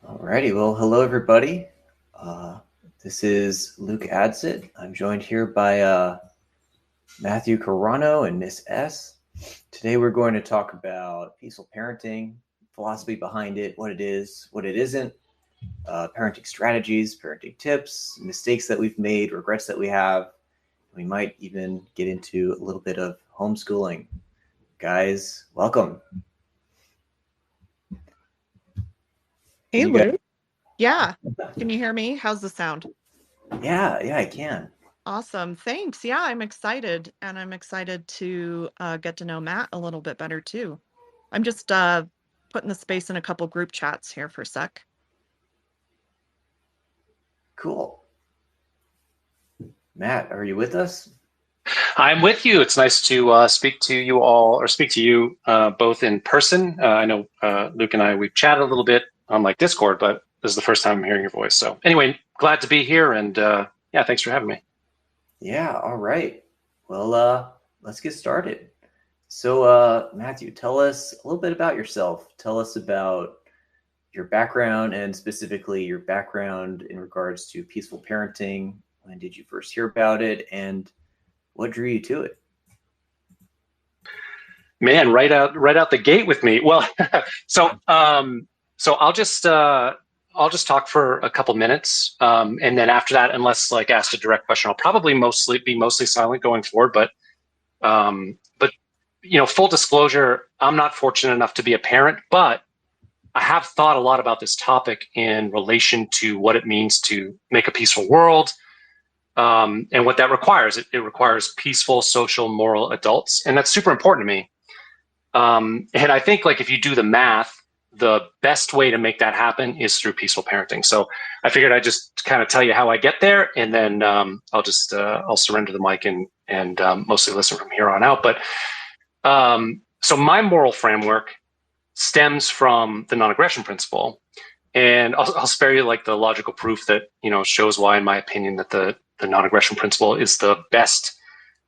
Alrighty, well, hello everybody. Uh, this is Luke Adsit. I'm joined here by Matthew Carano and Miss S. Today we're going to talk about peaceful parenting, philosophy behind it, what it is, what it isn't, parenting strategies, parenting tips, mistakes that we've made, regrets that we have. We might even get into a little bit of homeschooling. Guys, welcome. Hey, You guys, Luke. Yeah. Can you hear me? How's the sound? yeah, I can. Awesome. Thanks. Yeah, I'm excited. And I'm excited to get to know Matt a little bit better too. I'm just putting the space in a couple group chats here for a sec. Cool. Matt, are you with us? I'm with you. It's nice to speak to you all, or speak to you both in person. I know Luke and I, we've chatted a little bit on like Discord, but this is the first time I'm hearing your voice. So anyway, glad to be here, and yeah, thanks for having me. Yeah, all right. Well, let's get started. So, Matthew, tell us a little bit about yourself. Tell us about your background and specifically your background in regards to peaceful parenting. When did you first hear about it, and what drew you to it? Man, right out the gate with me. Well, so I'll just talk for a couple minutes, and then after that, unless like asked a direct question, I'll probably be mostly silent going forward. But full disclosure, I'm not fortunate enough to be a parent, but I have thought a lot about this topic in relation to what it means to make a peaceful world, and what that requires. It requires peaceful, social, moral adults, and that's super important to me. And I think like if you do the math, the best way to make that happen is through peaceful parenting. So I figured I'd just kind of tell you how I get there, and then I'll surrender the mic and mostly listen from here on out. But so my moral framework stems from the non-aggression principle, and I'll spare you like the logical proof that shows why, in my opinion, that the non-aggression principle is the best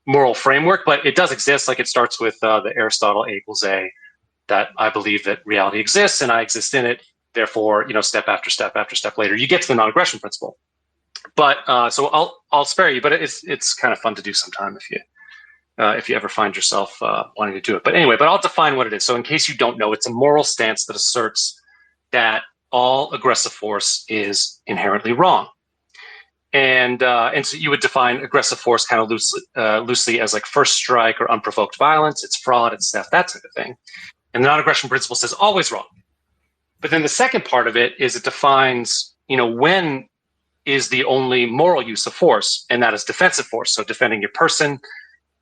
moral framework. But it does exist. Like it starts with the Aristotle A equals A, that I believe that reality exists and I exist in it. Therefore, step after step after step later, you get to the non-aggression principle. But so I'll spare you. But it's kind of fun to do sometime if you ever find yourself wanting to do it. But anyway, I'll define what it is. So in case you don't know, it's a moral stance that asserts that all aggressive force is inherently wrong. And so you would define aggressive force kind of loosely as like first strike or unprovoked violence. It's fraud, it's theft, that type of thing. And the non-aggression principle says always wrong. But then the second part of it is it defines, when is the only moral use of force, and that is defensive force. So defending your person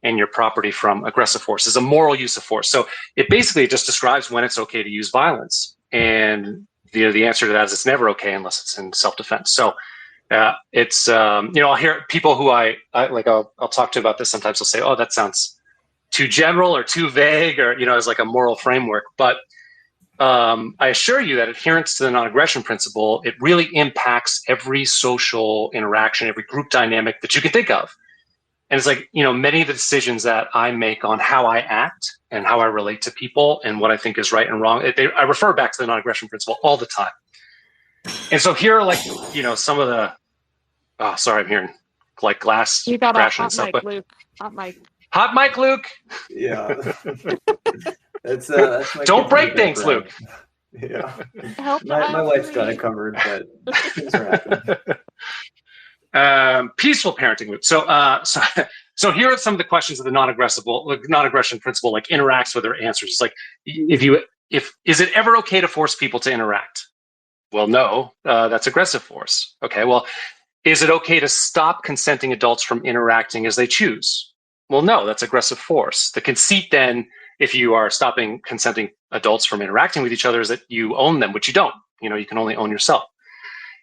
and your property from aggressive force is a moral use of force. So it basically just describes when it's okay to use violence. And the answer to that is it's never okay unless it's in self-defense. So it's I'll hear people who I'll talk to about this sometimes. They'll say, oh, that sounds too general or too vague, or as like a moral framework. But I assure you that adherence to the non-aggression principle, it really impacts every social interaction, every group dynamic that you can think of. And it's like, many of the decisions that I make on how I act and how I relate to people and what I think is right and wrong, I refer back to the non-aggression principle all the time. And so here are like, some of the, oh, sorry, I'm hearing like glass You got crashing a and hot stuff. mic, Luke. Hot mic. Hot mic, Luke. Yeah, that's my Don't break background. things, Luke. Yeah, I hope my wife's got it covered, but things are happening. Peaceful parenting, Luke. So here are some of the questions that the non-aggression principle like interacts with or answers. It's like, if is it ever okay to force people to interact? Well, no, that's aggressive force. Okay, well, is it okay to stop consenting adults from interacting as they choose? Well, no, that's aggressive force. The conceit then, if you are stopping consenting adults from interacting with each other, is that you own them, which you don't. You can only own yourself.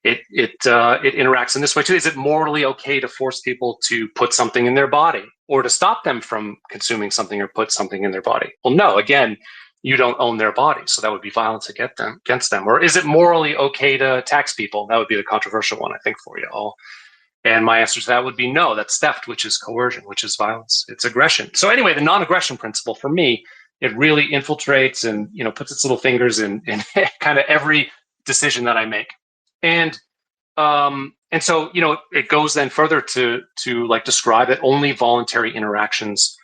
It interacts in this way too. Is it morally okay to force people to put something in their body or to stop them from consuming something or put something in their body? Well, no, again, you don't own their body, so that would be violence against them. Or is it morally okay to tax people? That would be the controversial one, I think, for you all. And my answer to that would be no, that's theft, which is coercion, which is violence. It's aggression. So anyway, the non-aggression principle for me, it really infiltrates and puts its little fingers in kind of every decision that I make. And so, it goes then further to like describe that only voluntary interactions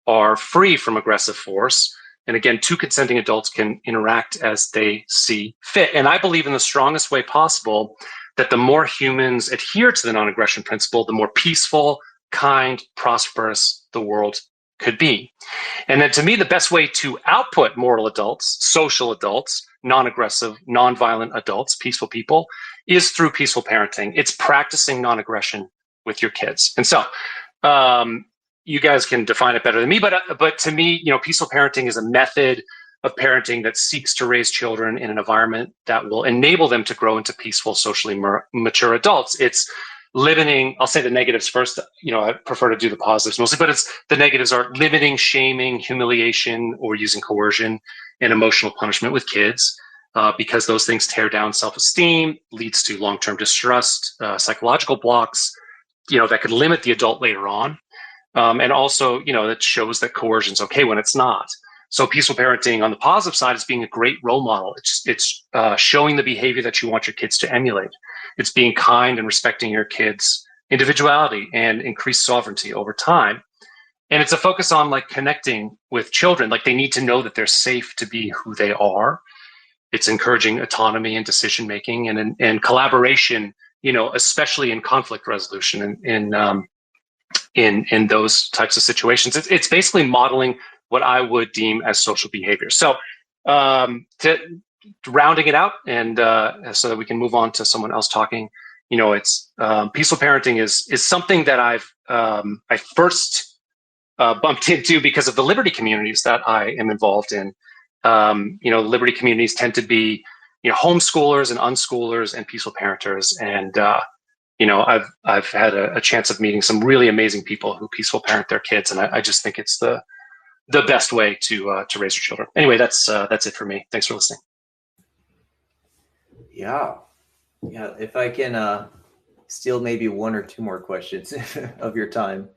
are free from aggressive force. And again, two consenting adults can interact as they see fit. And I believe in the strongest way possible that the more humans adhere to the non-aggression principle, the more peaceful, kind, prosperous the world could be. And then to me, the best way to output moral adults, social adults, non-aggressive, non-violent adults, peaceful people, is through peaceful parenting. It's practicing non-aggression with your kids. And so you guys can define it better than me, but to me, peaceful parenting is a method of parenting that seeks to raise children in an environment that will enable them to grow into peaceful, socially mature adults. It's limiting, I'll say the negatives first, I prefer to do the positives mostly, but the negatives are limiting, shaming, humiliation, or using coercion and emotional punishment with kids, because those things tear down self-esteem, leads to long-term distrust, psychological blocks, that could limit the adult later on. And also, that shows that coercion is okay when it's not. So peaceful parenting on the positive side is being a great role model. It's showing the behavior that you want your kids to emulate. It's being kind and respecting your kids' individuality and increased sovereignty over time. And it's a focus on like connecting with children. Like they need to know that they're safe to be who they are. It's encouraging autonomy and decision making and collaboration, especially in conflict resolution and in those types of situations. It's basically modeling what I would deem as social behavior. So to rounding it out and so that we can move on to someone else talking, it's peaceful parenting is something that I first bumped into because of the liberty communities that I am involved in. Liberty communities tend to be, homeschoolers and unschoolers and peaceful parenters. And, I've had a chance of meeting some really amazing people who peaceful parent their kids. And I just think it's the best way to raise your children. Anyway, that's it for me. Thanks for listening. Yeah. If I can steal maybe one or two more questions of your time,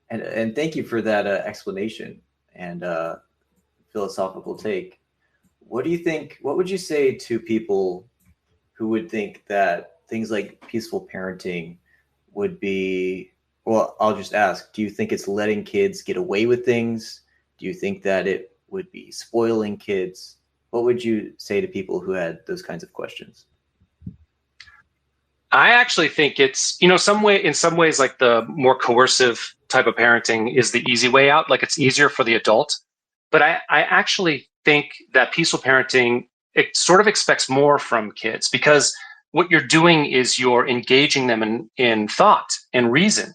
and thank you for that explanation and philosophical take. What do you think? What would you say to people who would think that things like peaceful parenting would be? Well, I'll just ask, do you think it's letting kids get away with things? Do you think that it would be spoiling kids? What would you say to people who had those kinds of questions? I actually think it's, in some ways, like the more coercive type of parenting is the easy way out. Like it's easier for the adult. But I actually think that peaceful parenting, it sort of expects more from kids, because what you're doing is you're engaging them in thought and reason.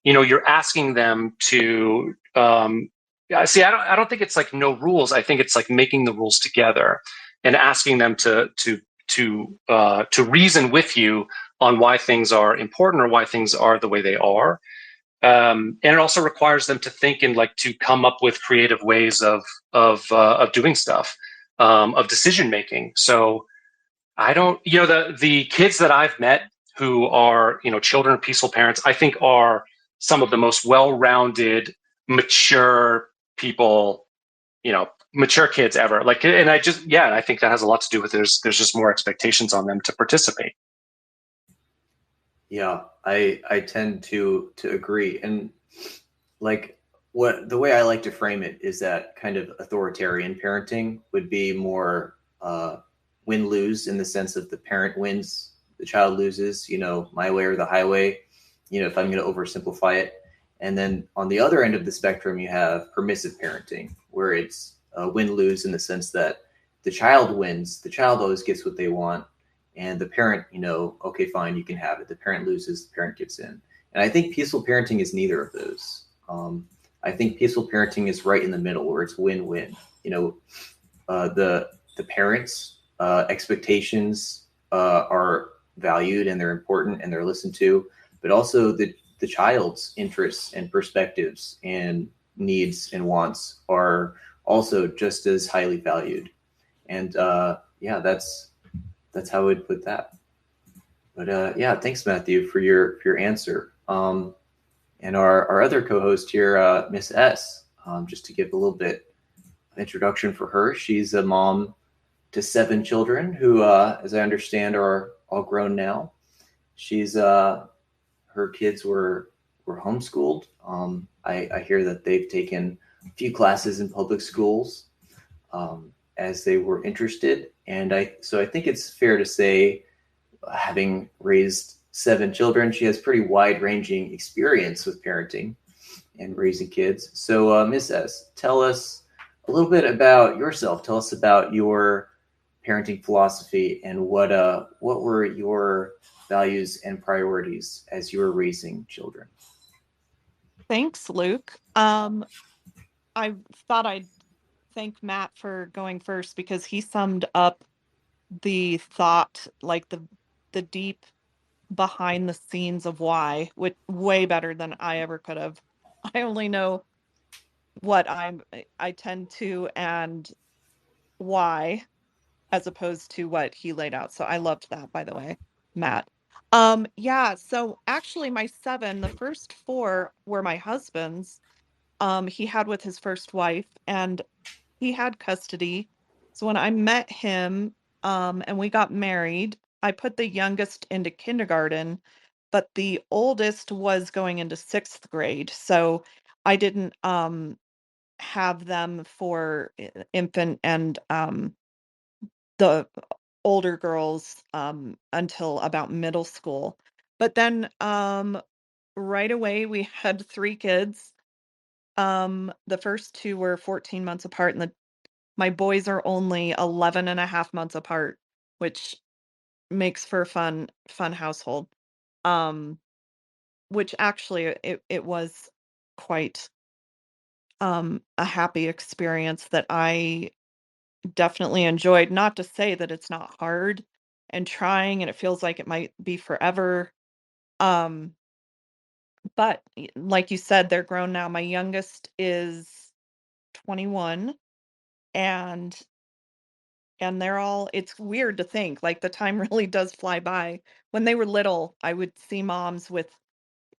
You're asking them to see. I don't think it's like no rules. I think it's like making the rules together and asking them to reason with you on why things are important or why things are the way they are. And it also requires them to think and like to come up with creative ways of doing stuff, of decision making. So I don't, the kids that I've met who are, children of peaceful parents, I think are some of the most well-rounded, mature people, mature kids ever. Like, and I think that has a lot to do with there's just more expectations on them to participate. Yeah, I tend to agree. And like the way I like to frame it is that kind of authoritarian parenting would be more win-lose, in the sense of the parent wins, the child loses, my way or the highway, if I'm going to oversimplify it. And then on the other end of the spectrum, you have permissive parenting, where it's win-lose in the sense that the child wins, the child always gets what they want, and the parent, okay, fine, you can have it. The parent loses, the parent gets in. And I think peaceful parenting is neither of those. I think peaceful parenting is right in the middle, where it's win-win. The parents' expectations are valued and they're important and they're listened to, but also the child's interests and perspectives and needs and wants are also just as highly valued. And that's how I would put that. But thanks, Matthew, for your answer. And our other co-host here, Miss S, just to give a little bit of introduction for her. She's a mom to 7 children who, as I understand, are all grown now. She's her kids were homeschooled. I hear that they've taken a few classes in public schools as they were interested, and I think it's fair to say, having raised 7 children, she has pretty wide ranging experience with parenting and raising kids. So, Ms. S, tell us a little bit about yourself. Tell us about your parenting philosophy and what were your values and priorities as you were raising children. Thanks, Luke. I thought I'd thank Matt for going first because he summed up the thought, like the deep behind the scenes of why, which way better than I ever could have. I only know what I tend to and why, as opposed to what he laid out. So I loved that, by the way, Matt. Yeah, so actually my 7, the first 4 were my husband's. He had with his first wife, and he had custody. So when I met him, and we got married, I put the youngest into kindergarten, but the oldest was going into 6th grade. So I didn't have them for infant and the older girls until about middle school. But then right away we had 3 kids. The first 2 were 14 months apart, and my boys are only 11 and a half months apart, which makes for a fun household. Um, which actually it was quite a happy experience that I definitely enjoyed. Not to say that it's not hard and trying and it feels like it might be forever. Um, but like you said, they're grown now. My youngest is 21, and they're all it's weird to think, like, the time really does fly by. When they were little, I would see moms with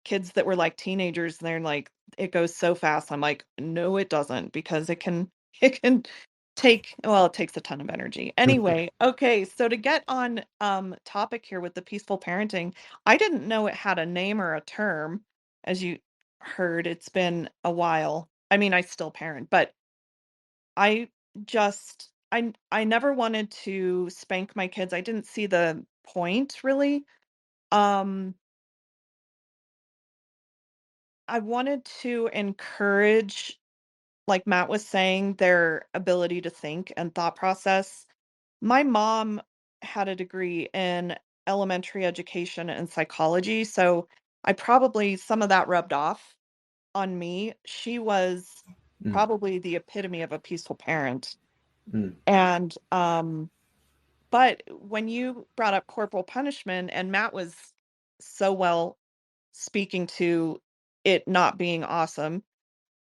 kids that were, like, teenagers, and they're like, "It goes so fast." I'm like, "No, it doesn't," because it can it can it takes a ton of energy. Anyway, okay, so to get on, topic here with the peaceful parenting, I didn't know it had a name or a term. As you heard, it's been a while. I mean, I still parent, but I I never wanted to spank my kids. I didn't see the point really. Um, I wanted to encourage, like Matt was saying, their ability to think and thought process. My mom had a degree in elementary education and psychology, so I probably some of that rubbed off on me. She was Mm, probably the epitome of a peaceful parent. mm, And but when you brought up corporal punishment, and Matt was so well speaking to it not being awesome,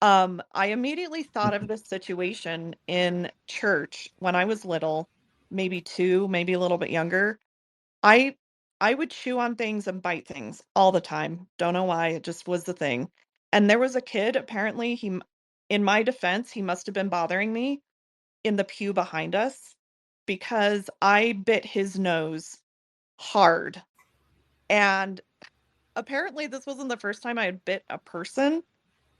I immediately thought of this situation in church when I was little, maybe 2, maybe a little bit younger. I I would chew on things and bite things all the time. Don't know why, it just was the thing. And there was a kid, apparently in my defense, he must have been bothering me in the pew behind us because I bit his nose hard. And apparently this wasn't the first time I had bit a person.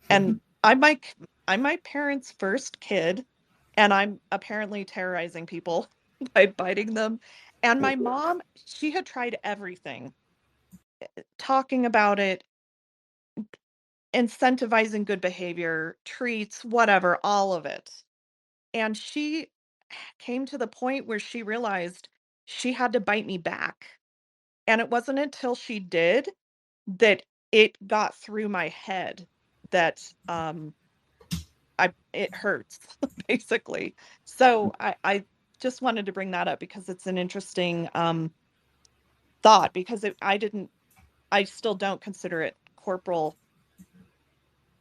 And I'm my parents' first kid, and I'm apparently terrorizing people by biting them. And my mom, she had tried everything, talking about it, incentivizing good behavior, treats, whatever, all of it. And she came to the point where she realized she had to bite me back. And it wasn't until she did that it got through my head that I it hurts basically. So I just wanted to bring that up because it's an interesting thought because I still don't consider it corporal,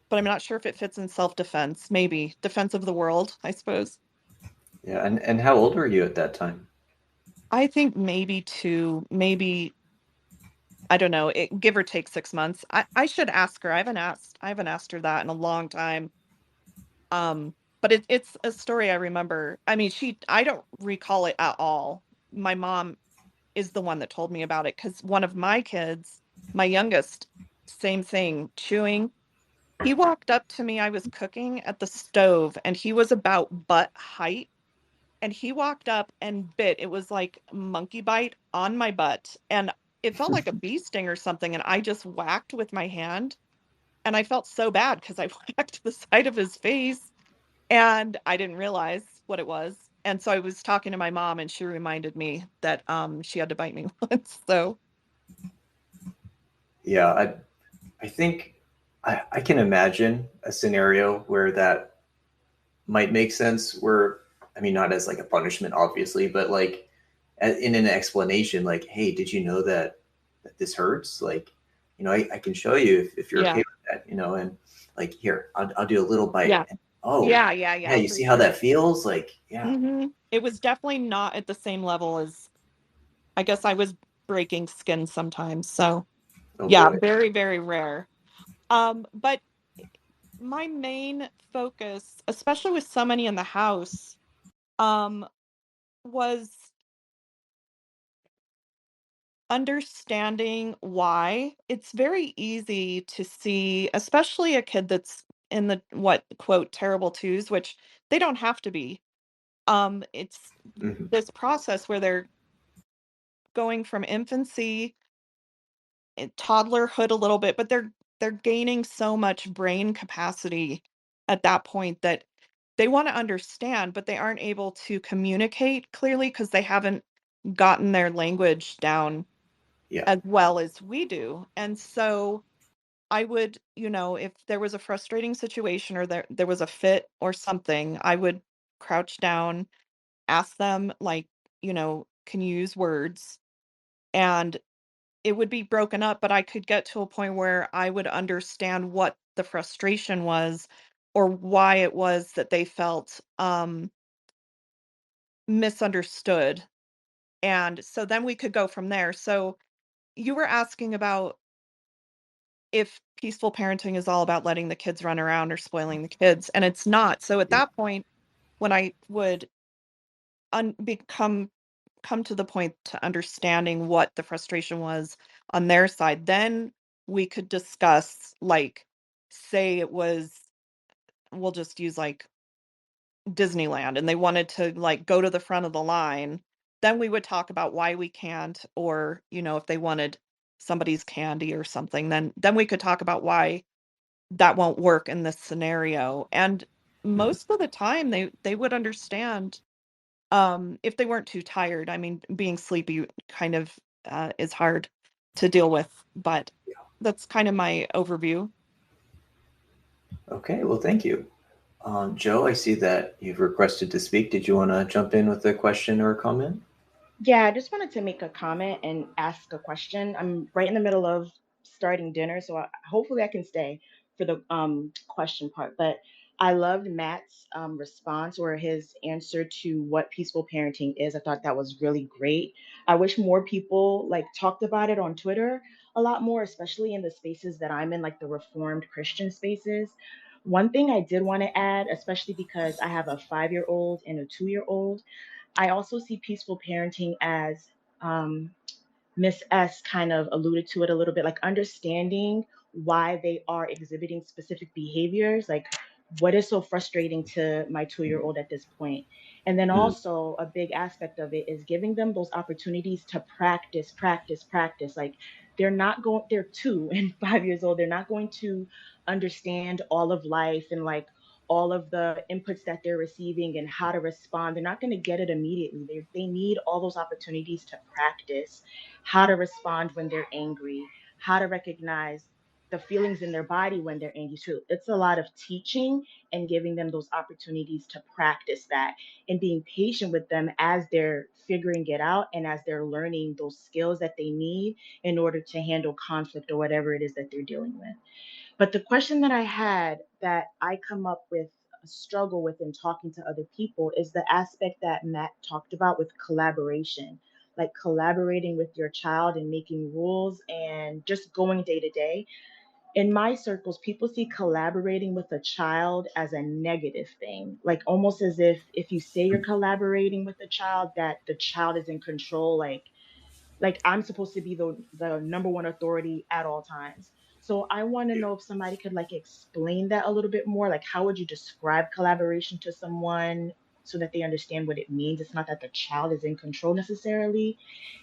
but I'm not sure if it fits in self-defense, maybe defense of the world, I suppose. yeah, and how old were you at that time? I think maybe 2, maybe I don't know, give or take 6 months. I should ask her. I haven't asked her that in a long time. But it's a story I remember. I mean, I don't recall it at all. My mom is the one that told me about it because one of my kids, my youngest, same thing, chewing. He walked up to me. I was cooking at the stove and he was about butt height. And he walked up and bit. It was like a monkey bite on my butt. And it felt like a bee sting or something. And I just whacked with my hand. And I felt so bad because I whacked the side of his face and I didn't realize what it was. And so I was talking to my mom and she reminded me that she had to bite me once. So Yeah, I think I can imagine a scenario where that might make sense. Where, I mean, not as like a punishment, obviously, but like in an explanation, like, hey, did you know that this hurts? Like, I can show you if you're okay yeah. with that, and like, here, I'll do a little bite. Yeah. And, oh, yeah, Yeah, you for see how sure. that feels? Like, yeah. It was definitely not at the same level as I guess I was breaking skin sometimes. So Oh yeah, boy. very, very rare. But my main focus, especially with so many in the house, um, was understanding why. It's very easy to see, especially a kid that's in the what quote terrible twos, which they don't have to be. It's Mhm. this process where they're going from infancy toddlerhood a little bit, but they're gaining so much brain capacity at that point that they want to understand, but they aren't able to communicate clearly because they haven't gotten their language down Yeah. as well as we do. And so I would, if there was a frustrating situation or there was a fit or something, I would crouch down, ask them like, can you use words? And it would be broken up, but I could get to a point where I would understand what the frustration was or why it was that they felt misunderstood. And so then we could go from there. So you were asking about if peaceful parenting is all about letting the kids run around or spoiling the kids, and it's not. So at Yeah. that point, when I would become come to the point to understanding what the frustration was on their side, then we could discuss, like, say it was, we'll just use like Disneyland, and they wanted to like go to the front of the line, then we would talk about why we can't, or if they wanted somebody's candy or something, then we could talk about why that won't work in this scenario. And Mhm. most of the time they would understand. If they weren't too tired. I mean, being sleepy kind of, is hard to deal with, but that's kind of my overview. Okay. Well, thank you. Joe, I see that you've requested to speak. Did you want to jump in with a question or a comment? Yeah, I just wanted to make a comment and ask a question. I'm right in the middle of starting dinner, so hopefully I can stay for the question part. But I loved Matt's response or his answer to what peaceful parenting is. I thought that was really great. I wish more people like talked about it on Twitter a lot more, especially in the spaces that I'm in, like the Reformed Christian spaces. One thing I did want to add, especially because I have a 5-year old and a 2-year old, I also see peaceful parenting as um, Miss S kind of alluded to it a little bit, like understanding why they are exhibiting specific behaviors, like what is so frustrating to my 2-year old at this point. And then Mm. also a big aspect of it is giving them those opportunities to practice, practice, practice. Like they're 2 and 5 years old. They're not going to understand all of life and like all of the inputs that they're receiving and how to respond. They're not going to get it immediately. They need all those opportunities to practice how to respond when they're angry, how to recognize the feelings in their body when they're angry. So it's a lot of teaching and giving them those opportunities to practice that and being patient with them as they're figuring it out and as they're learning those skills that they need in order to handle conflict or whatever it is that they're dealing with. But the question that I had that I come up with a struggle with in talking to other people is the aspect that Matt talked about with collaboration, like collaborating with your child and making rules and just going day to day. in my circles, people see collaborating with a child as a negative thing, like almost as if you say you're collaborating with a child, that the child is in control, like I'm supposed to be the number one authority at all times. So I want to know if somebody could like explain that a little bit more. Like, how would you describe collaboration to someone so that they understand what it means? It's not that the child is in control necessarily.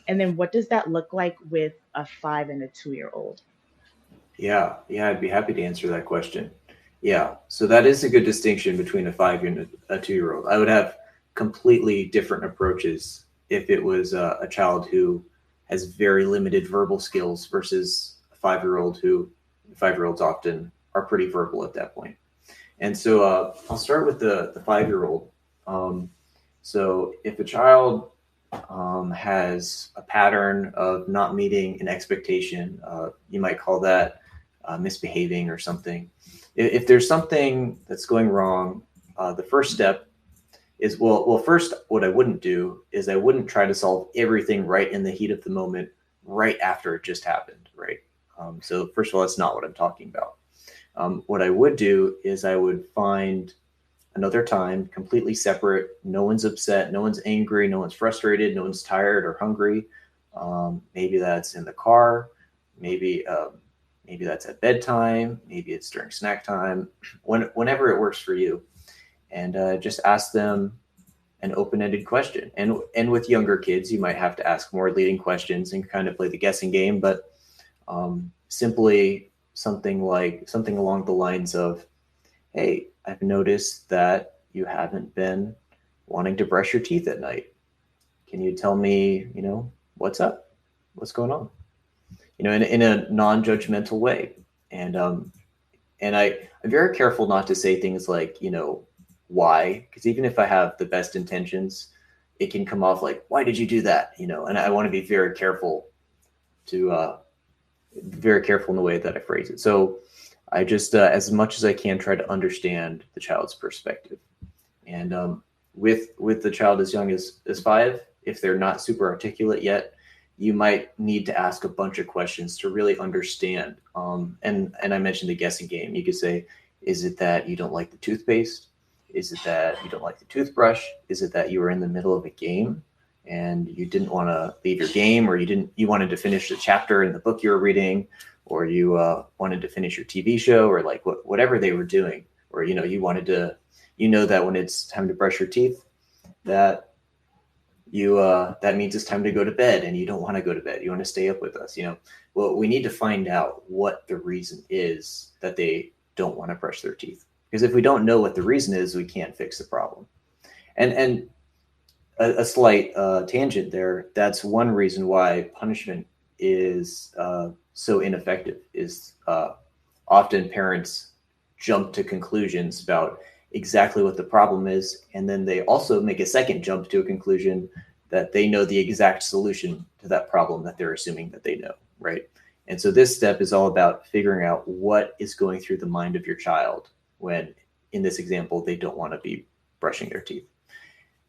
And then what does that look like with a 5 and a 2-year-old? Yeah, I'd be happy to answer that question. Yeah, so that is a good distinction between a 5 and a 2-year-old. I would have completely different approaches if it was a child who has very limited verbal skills versus a 5-year-old who 5-year-olds often are pretty verbal at that point. And so I'll start with the 5-year-old. Um, so if a child has a pattern of not meeting an expectation, you might call that misbehaving or something. If there's something that's going wrong, the first step is first, what I wouldn't do is I wouldn't try to solve everything right in the heat of the moment, right after it just happened, right? So first of all, that's not what I'm talking about. What I would do is I would find another time, completely separate. No one's upset, no one's angry, no one's frustrated, no one's tired or hungry. Maybe that's in the car, maybe maybe that's at bedtime, maybe it's during snack time, whenever it works for you, and just ask them an open-ended question. And with younger kids, you might have to ask more leading questions and kind of play the guessing game, but simply something along the lines of, hey, I've noticed that you haven't been wanting to brush your teeth at night. Can you tell me, what's up? What's going on? In a non-judgmental way. And I'm very careful not to say things like, why? Because even if I have the best intentions, it can come off like, why did you do that? And I want to be very careful in the way that I phrase it. So I just, as much as I can, try to understand the child's perspective. And with the child as young as 5, if they're not super articulate yet, you might need to ask a bunch of questions to really understand. And I mentioned the guessing game. You could say, is it that you don't like the toothpaste? Is it that you don't like the toothbrush? Is it that you were in the middle of a game and you didn't want to leave your game, or you wanted to finish the chapter in the book you were reading, or you wanted to finish your TV show, or like whatever they were doing, or you wanted to, that when it's time to brush your teeth, that that means it's time to go to bed, and you don't want to go to bed. You want to stay up with us. Well, we need to find out what the reason is that they don't want to brush their teeth. Because if we don't know what the reason is, we can't fix the problem. And a slight tangent there. That's one reason why punishment is so ineffective. Is often parents jump to conclusions about exactly what the problem is, and then they also make a second jump to a conclusion that they know the exact solution to that problem that they're assuming that they know, right? And so this step is all about figuring out what is going through the mind of your child when, in this example, they don't want to be brushing their teeth.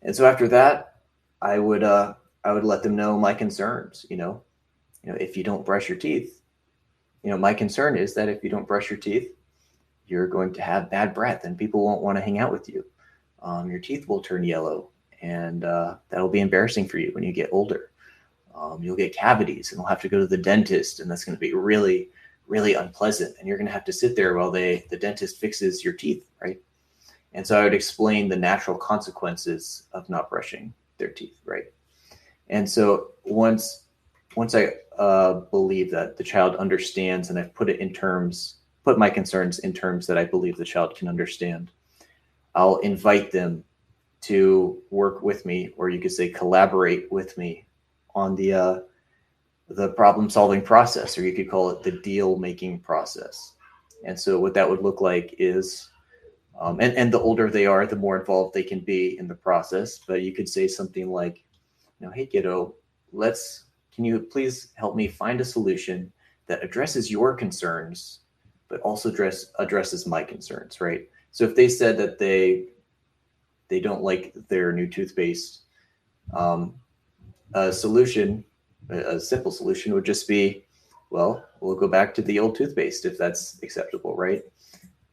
And so after that, I would let them know my concerns. If you don't brush your teeth, my concern is that if you don't brush your teeth, you're going to have bad breath and people won't want to hang out with you. Your teeth will turn yellow, and that'll be embarrassing for you when you get older. You'll get cavities and you'll have to go to the dentist, and that's going to be really, really unpleasant. And you're going to have to sit there while the dentist fixes your teeth, right? And so I would explain the natural consequences of not brushing their teeth, right? And so once I believe that the child understands, and I've put my concerns in terms that I believe the child can understand, I'll invite them to work with me, or you could say collaborate with me on the problem-solving process, or you could call it the deal-making process. And so what that would look like is, and the older they are, the more involved they can be in the process. But you could say something like, hey kiddo, can you please help me find a solution that addresses your concerns, but also addresses my concerns, right? So if they said that they don't like their new toothpaste, a simple solution would just be, well, we'll go back to the old toothpaste if that's acceptable, right?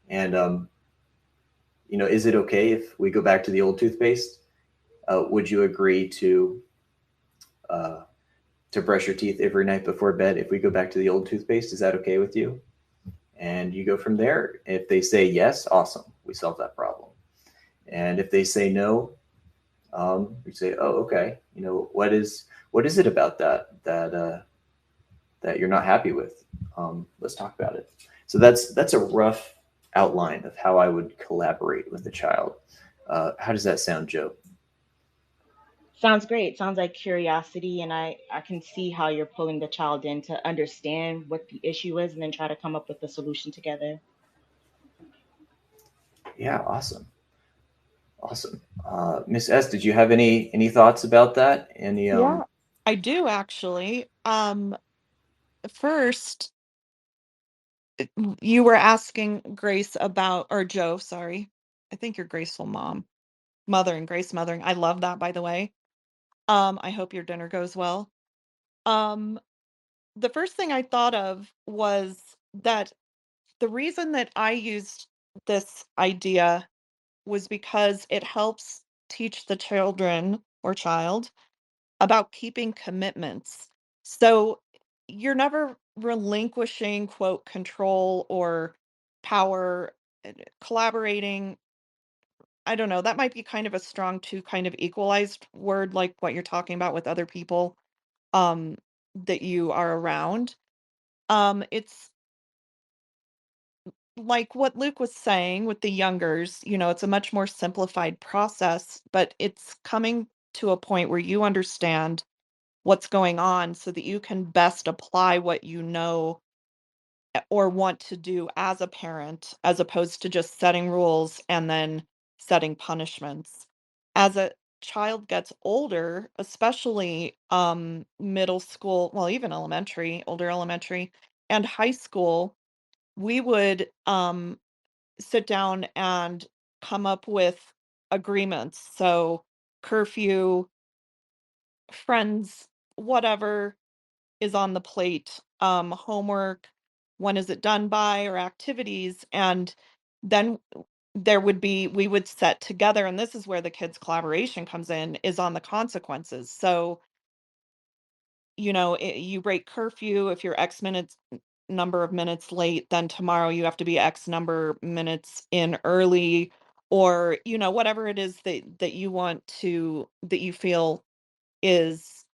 And is it okay if we go back to the old toothpaste? Would you agree uh, to brush your teeth every night before bed if we go back to the old toothpaste? Is that okay with you? And you go from there. If they say yes, awesome, we solve that problem. And if they say no, we say, oh, okay. What is it about that you're not happy with? Let's talk about it. So that's a rough outline of how I would collaborate with a child. How does that sound, Joe? Sounds great. Sounds like curiosity, and I can see how you're pulling the child in to understand what the issue is and then try to come up with a solution together. Yeah, awesome, awesome. Miss S, did you have any thoughts about that? Any Yeah, I do actually. First, you were asking Grace about, or Joe, sorry. I think you're Graceful Mom. Mothering, Grace Mothering. I love that, by the way. I hope your dinner goes well. Um, the first thing I thought of was that the reason that I used this idea was because it helps teach the children or child about keeping commitments. So you're never relinquishing, quote, control or power, collaborating. I don't know. That might be kind of a strong to kind of equalized word, like what you're talking about with other people um, that you are around. It's like what Luke was saying with the youngers, it's a much more simplified process, but it's coming to a point where you understand what's going on so that you can best apply what you know or want to do as a parent, as opposed to just setting rules and then setting punishments. As a child gets older, especially middle school, well, even elementary, older elementary, and high school, we would sit down and come up with agreements. So, curfew, friends, whatever is on the plate, homework, when is it done by, or activities. And then we would set together, and this is where the kids' collaboration comes in, is on the consequences. So, you break curfew if you're X minutes number of minutes late, then tomorrow you have to be X number minutes in early, or whatever it is that you want to that you feel is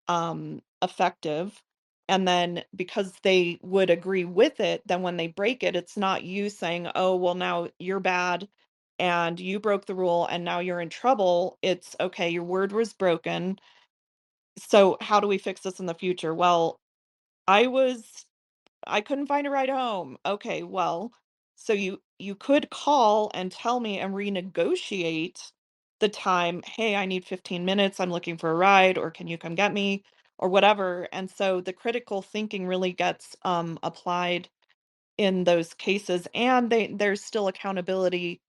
effective. And then because they would agree with it, then when they break it, it's not you saying, oh, well, now you're bad and you broke the rule and now you're in trouble. It's okay, your word was broken, so how do we fix this in the future? Well, I was I couldn't find a ride home. Okay, well, so you could call and tell me and renegotiate the time. Hey, I need 15 minutes. I'm looking for a ride, or can you come get me, or whatever. And so the critical thinking really gets applied in those cases, and there's still accountability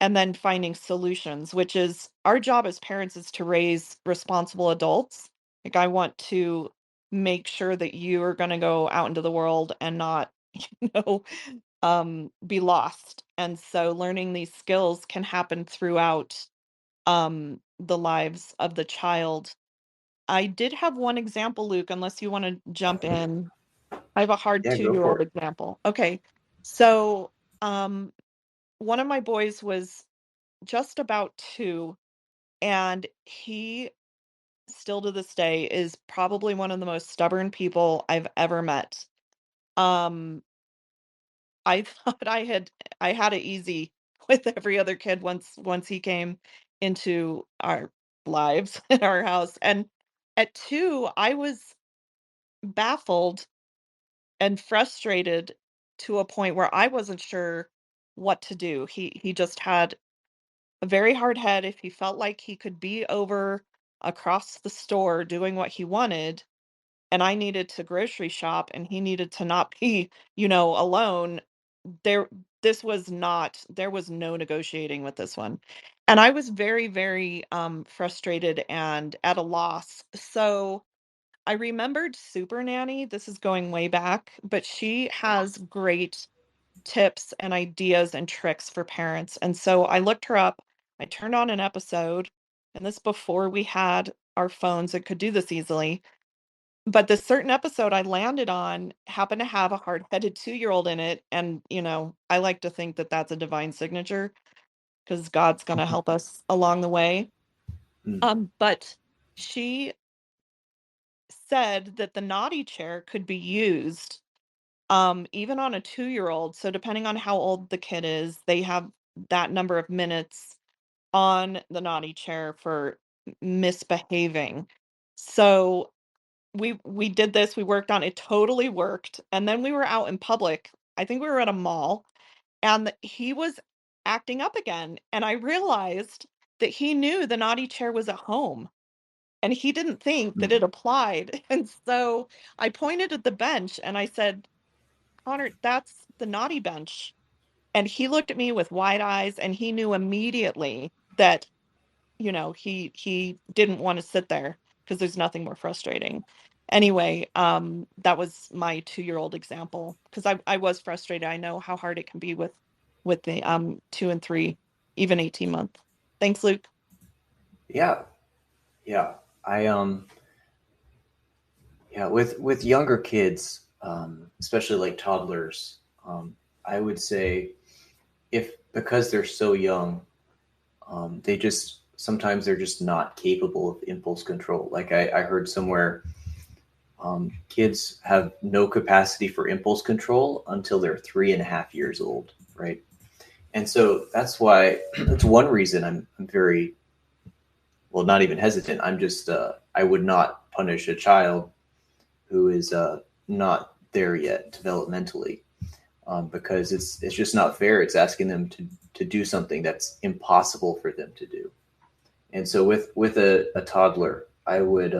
and then finding solutions, which is our job as parents, is to raise responsible adults. Like, I want to make sure that you are going to go out into the world and not, you know, be lost. And so learning these skills can happen throughout the lives of the child. I did have one example, Luke, unless you want to jump in. I have a hard Yeah, go 2-year-old for it. example. Okay. So, um, one of my boys was just about 2, and he still to this day is probably one of the most stubborn people I've ever met. Um, I thought I had it easy with every other kid once he came into our lives in our house. And at 2, I was baffled and frustrated to a point where I wasn't sure what to do. He just had a very hard head. If he felt like he could be over across the store doing what he wanted, and I needed to grocery shop and he needed to not be, alone, there there was no negotiating with this one. And I was very, very frustrated and at a loss. So I remembered Super Nanny. This is going way back, but she has great tips and ideas and tricks for parents. And so I looked her up. I turned on an episode, and this before we had our phones that could do this easily. But this certain episode I landed on happened to have a hard-headed 2-year-old in it. And, I like to think that that's a divine signature because God's going to help us along the way. But she said that the naughty chair could be used even on a 2-year-old. So depending on how old the kid is, they have that number of minutes on the naughty chair for misbehaving. So we did this, we worked on it, totally worked. And then we were out in public. I think we were at a mall, and he was acting up again. And I realized that he knew the naughty chair was at home and he didn't think that it applied. And so I pointed at the bench and I said, Connor, that's the naughty bench. And he looked at me with wide eyes and he knew immediately that, he didn't want to sit there because there's nothing more frustrating. Anyway, that was my 2-year-old example because I was frustrated. I know how hard it can be with the 2 and 3, even 18-month. Thanks, Luke. Yeah. I with younger kids, especially like toddlers, I would say because they're so young, sometimes they're just not capable of impulse control. Like I heard somewhere, kids have no capacity for impulse control until they're 3.5 years old, right? And so that's one reason I'm very, well, not even hesitant. I'm just, I would not punish a child who is not there yet developmentally, because it's just not fair. It's asking them to do something that's impossible for them to do. And so with a toddler, I would,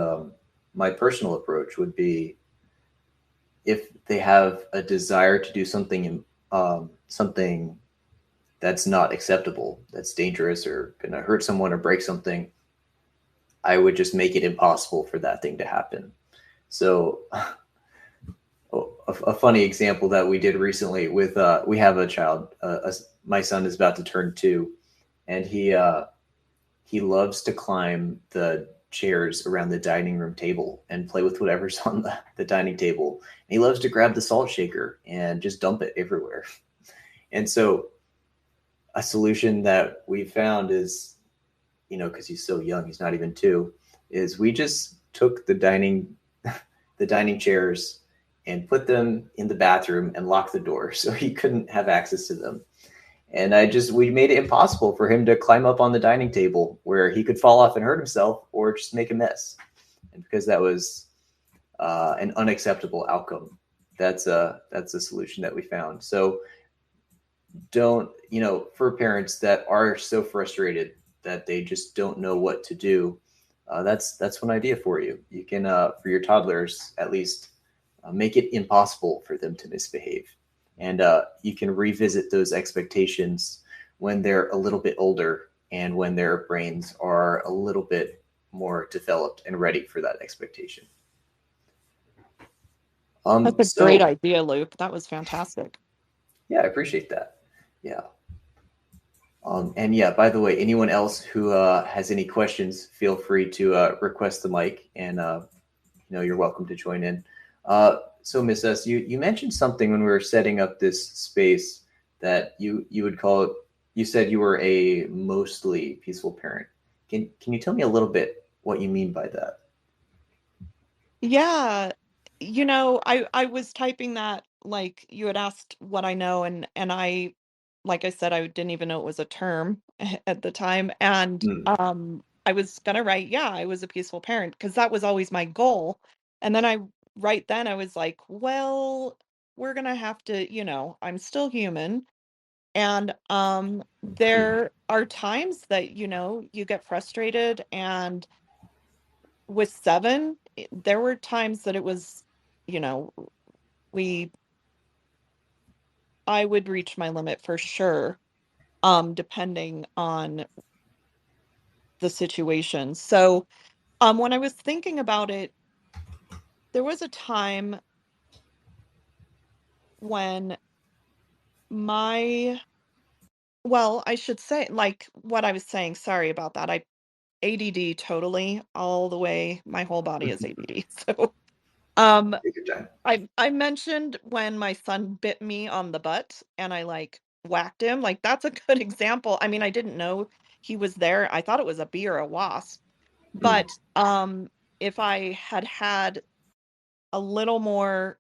my personal approach would be, if they have a desire to do something that's not acceptable, that's dangerous or going to hurt someone or break something, I would just make it impossible for that thing to happen. So a funny example that we did recently with, we have a child, my son is about to turn 2, and he loves to climb the chairs around the dining room table and play with whatever's on the dining table. And he loves to grab the salt shaker and just dump it everywhere. And so a solution that we found is, because he's so young, he's not even 2, is we just took the dining chairs and put them in the bathroom and locked the door so he couldn't have access to them. And we made it impossible for him to climb up on the dining table where he could fall off and hurt himself or just make a mess. And because that was an unacceptable outcome, that's a solution that we found. So don't, for parents that are so frustrated that they just don't know what to do, that's one idea for you. You can, for your toddlers, at least make it impossible for them to misbehave. And you can revisit those expectations when they're a little bit older and when their brains are a little bit more developed and ready for that expectation. That's a great idea, Luke. That was fantastic. Yeah, I appreciate that. Yeah. And yeah, by the way, anyone else who has any questions, feel free to request the mic, and you're welcome to join in. So Miss S, you mentioned something when we were setting up this space that you would call it, you said you were a mostly peaceful parent. Can you tell me a little bit what you mean by that? Yeah. I was typing that, like you had asked what I know, and I, like I said, I didn't even know it was a term at the time. And I was gonna write, yeah, I was a peaceful parent, because that was always my goal. And then right then I was like, well, we're gonna have to, I'm still human. And there are times that, you get frustrated. And with 7, there were times that it was, you know, we I would reach my limit for sure, depending on the situation. So, when I was thinking about it, There was a time when I should say, like what I was saying, sorry about that. ADD totally all the way. My whole body is ADD. So, um, Take your time. I mentioned when my son bit me on the butt and I like whacked him. Like that's a good example. I mean, I didn't know he was there. I thought it was a bee or a wasp. Mm. But if I had had a little more,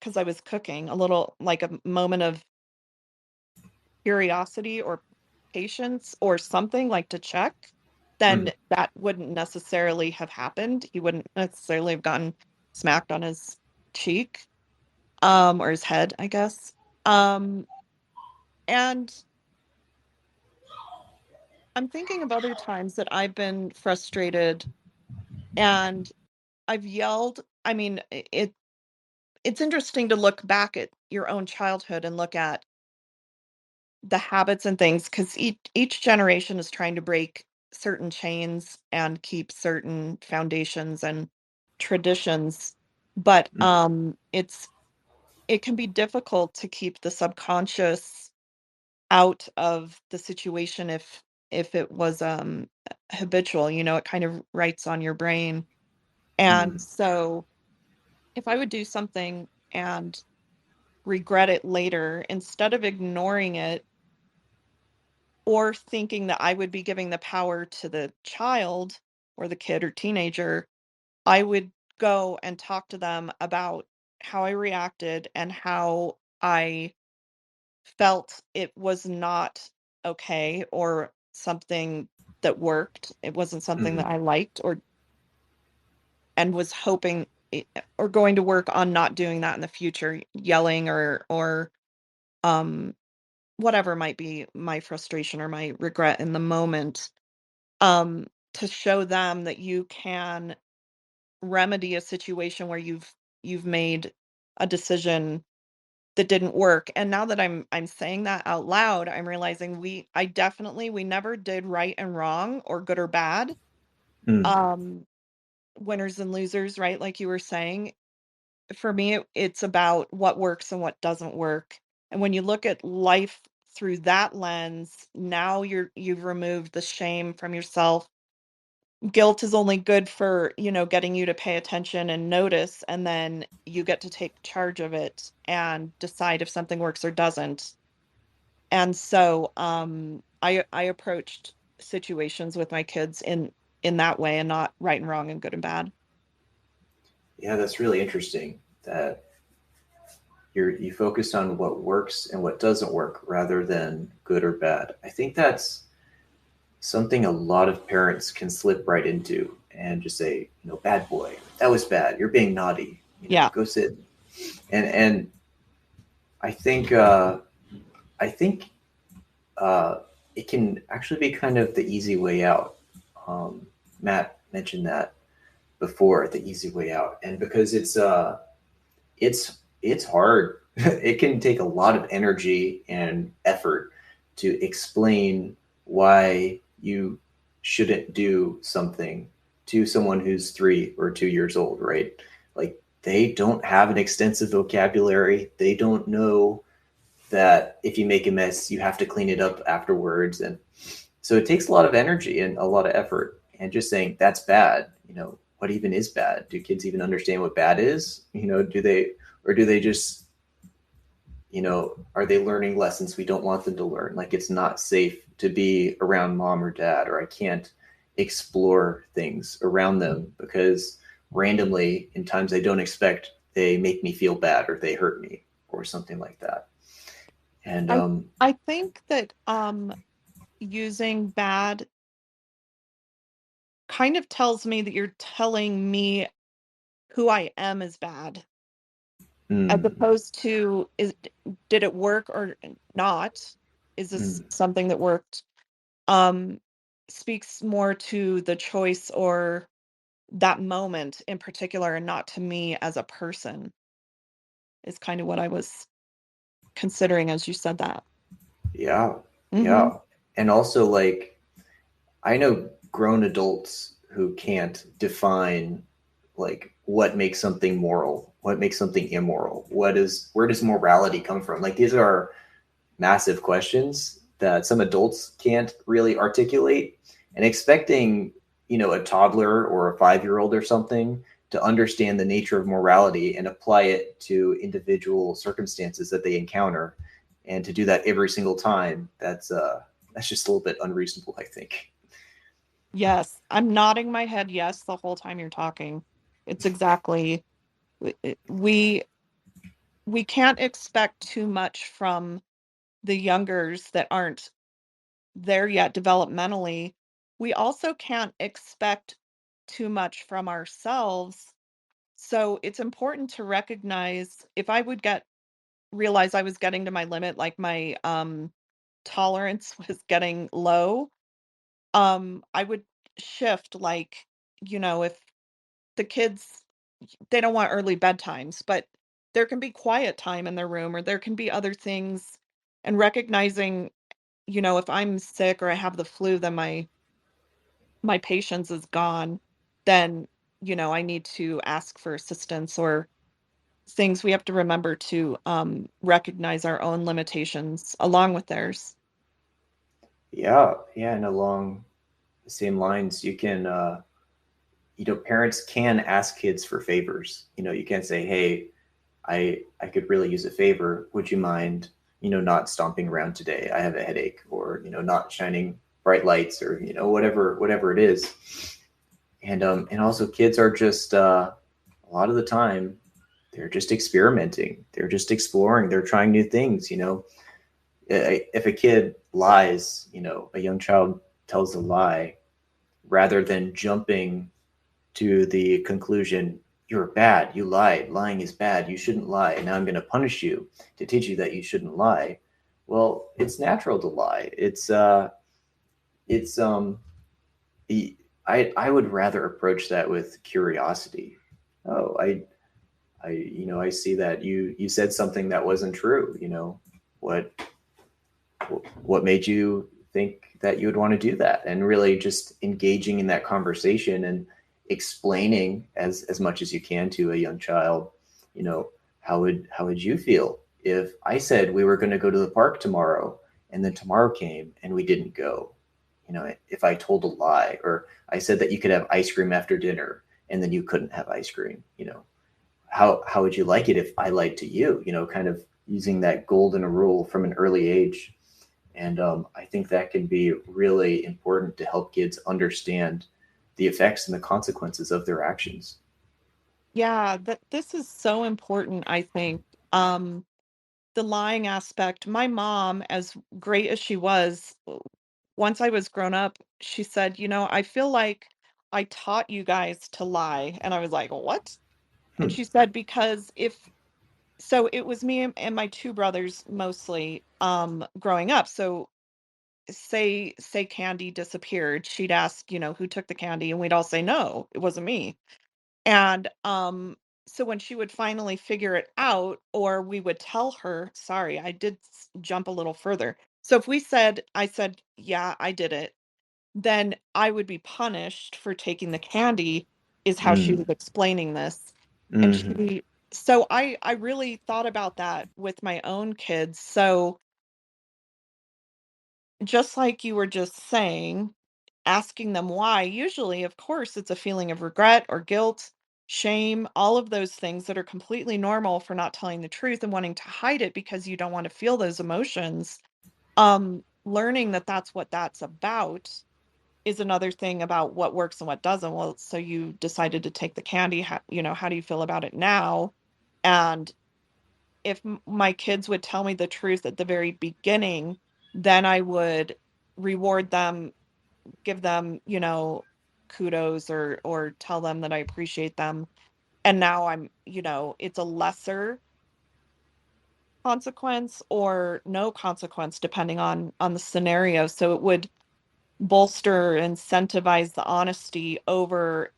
because I was cooking, a little like a moment of curiosity or patience or something like to check, then that wouldn't necessarily have happened. He wouldn't necessarily have gotten smacked on his cheek, or his head, I guess. Um, and I'm thinking of other times that I've been frustrated and I've yelled. I mean, it's interesting to look back at your own childhood and look at the habits and things because each generation is trying to break certain chains and keep certain foundations and traditions, but Mm. it can be difficult to keep the subconscious out of the situation if it was habitual, it kind of writes on your brain. And Mm. so if I would do something and regret it later, instead of ignoring it or thinking that I would be giving the power to the child or the kid or teenager, I would go and talk to them about how I reacted and how I felt it was not okay or something that worked. It wasn't something that Mm. I liked or and was hoping or going to work on not doing that in the future, yelling or um whatever might be my frustration or my regret in the moment, um, to show them that you can remedy a situation where you've made a decision that didn't work. And now that I'm saying that out loud, I'm realizing we never did right and wrong or good or bad. Mm. Um, Winners and losers, right? Like you were saying. For me, it's about what works and what doesn't work. And when you look at life through that lens, now you've removed the shame from yourself. Guilt is only good for, getting you to pay attention and notice, and then you get to take charge of it and decide if something works or doesn't. And so I approached situations with my kids in that way and not right and wrong and good and bad. Yeah, that's really interesting that you focused on what works and what doesn't work rather than good or bad. I think that's something a lot of parents can slip right into and just say, bad boy, that was bad. You're being naughty. Yeah. Go sit. And I think I think it can actually be kind of the easy way out. Um, Matt mentioned that before, the easy way out, and because it's hard. It can take a lot of energy and effort to explain why you shouldn't do something to someone who's 3 or 2 years old, right? Like they don't have an extensive vocabulary. They don't know that if you make a mess, you have to clean it up afterwards. And so it takes a lot of energy and a lot of effort. And just saying that's bad, what even is bad? Do kids even understand what bad is? Do they just, are they learning lessons we don't want them to learn? Like it's not safe to be around mom or dad, or I can't explore things around them because randomly in times I don't expect, they make me feel bad or they hurt me or something like that. And I I think that using bad kind of tells me that you're telling me who I am is bad, as mm, opposed to did it work or not? Is this mm, something that worked? Um, Speaks more to the choice or that moment in particular, and not to me as a person. Is kind of what I was considering as you said that. yeah, Mm-hmm. yeah. And also, like, I know grown adults who can't define like what makes something moral, what makes something immoral, where does morality come from? Like these are massive questions that some adults can't really articulate, and expecting, a toddler or a 5-year-old or something to understand the nature of morality and apply it to individual circumstances that they encounter, and to do that every single time, that's just a little bit unreasonable, I think. Yes, I'm nodding my head yes the whole time you're talking. It's exactly we we can't expect too much from the youngers that aren't there yet developmentally. We also can't expect too much from ourselves. So it's important to recognize if I would realize I was getting to my limit, like my tolerance was getting low, I would shift, like, if the kids, they don't want early bedtimes, but there can be quiet time in their room, or there can be other things, and recognizing, if I'm sick or I have the flu, then my patience is gone, then, I need to ask for assistance, or things we have to remember to recognize our own limitations along with theirs. Yeah, yeah, and along the same lines, you can, parents can ask kids for favors. You can't say, "Hey, I could really use a favor. Would you mind, not stomping around today? I have a headache," or not shining bright lights, or whatever it is. And also kids are just a lot of the time they're just experimenting. They're just exploring. They're trying new things. If a kid lies, a young child tells a lie, rather than jumping to the conclusion, "You're bad, you lied, lying is bad, you shouldn't lie, and now I'm going to punish you to teach you that you shouldn't lie." Well, it's natural to lie. It's I would rather approach that with curiosity. Oh, I see that you said something that wasn't true. What what made you think that you would want to do that? And really just engaging in that conversation and explaining as much as you can to a young child, how would you feel if I said we were going to go to the park tomorrow, and then tomorrow came and we didn't go? If I told a lie, or I said that you could have ice cream after dinner and then you couldn't have ice cream, how would you like it if I lied to you? Kind of using that golden rule from an early age. And I think that can be really important to help kids understand the effects and the consequences of their actions. Yeah, that this is so important, I think. Um, the lying aspect, my mom, as great as she was, once I was grown up, she said, I feel like I taught you guys to lie. And I was like, what? And Hmm. she said, because so it was me and my two brothers mostly growing up. So say candy disappeared, she'd ask, who took the candy, and we'd all say no, it wasn't me. And so when she would finally figure it out, or we would tell her, sorry, I did jump a little further. So if I said, yeah, I did it, then I would be punished for taking the candy, is how she Mm. was explaining this. And Hmm. so I really thought about that with my own kids. So just like you were just saying, asking them why, usually, of course, it's a feeling of regret or guilt, shame, all of those things that are completely normal for not telling the truth and wanting to hide it because you don't want to feel those emotions. Learning that that's what that's about is another thing about what works and what doesn't. Well, so you decided to take the candy. How do you feel about it now? And if my kids would tell me the truth at the very beginning, then I would reward them, give them, kudos, or tell them that I appreciate them. And now it's a lesser consequence or no consequence depending on the scenario. So it would bolster, incentivize the honesty over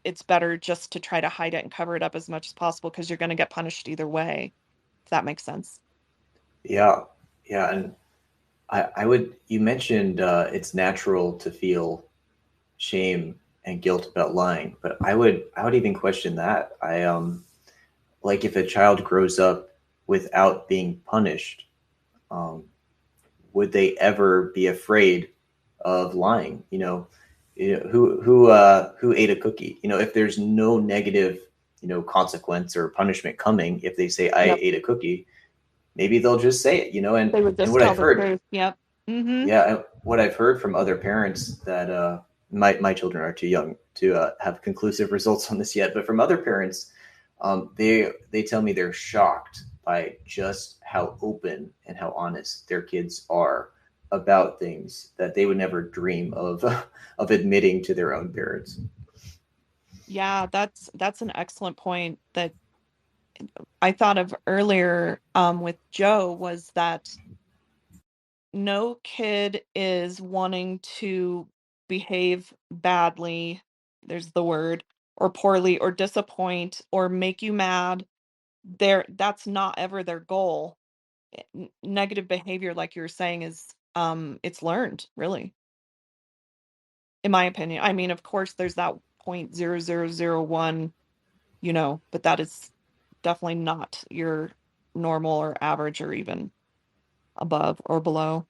it's better just to try to hide it and cover it up as much as possible because you're going to get punished either way, if that makes sense. Yeah, yeah, and I would. You mentioned it's natural to feel shame and guilt about lying. But I would even question that. Like if a child grows up without being punished, um, would they ever be afraid of lying? Who ate a cookie? If there's no negative, consequence or punishment coming, if they say I Yep. ate a cookie, maybe they'll just say it. And They would just what tell I've the heard, truth. Yep. Mm-hmm. yeah, what I've heard from other parents that my children are too young to have conclusive results on this yet, but from other parents, they tell me they're shocked by just how open and how honest their kids are about things that they would never dream of of admitting to their own parents. Yeah, that's an excellent point that I thought of earlier with Joe, was that no kid is wanting to behave badly, there's the word, or poorly, or disappoint, or make you mad. That's not ever their goal. Negative behavior, like you were saying, is it's learned, really, in my opinion. I mean, of course, there's that 0.0001, but that is definitely not your normal or average or even above or below.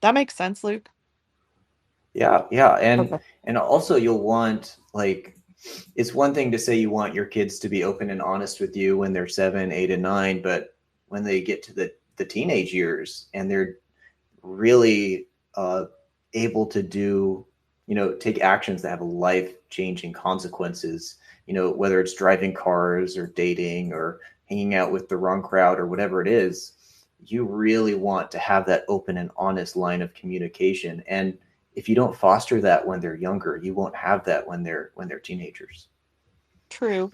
That makes sense, Luke? Yeah, Okay. and also you'll want, like, it's one thing to say you want your kids to be open and honest with you when they're 7, 8, and 9, but when they get to the teenage years and they're really able to do, take actions that have life-changing consequences, whether it's driving cars or dating or hanging out with the wrong crowd or whatever it is, you really want to have that open and honest line of communication. And if you don't foster that when they're younger, you won't have that when they're teenagers. True.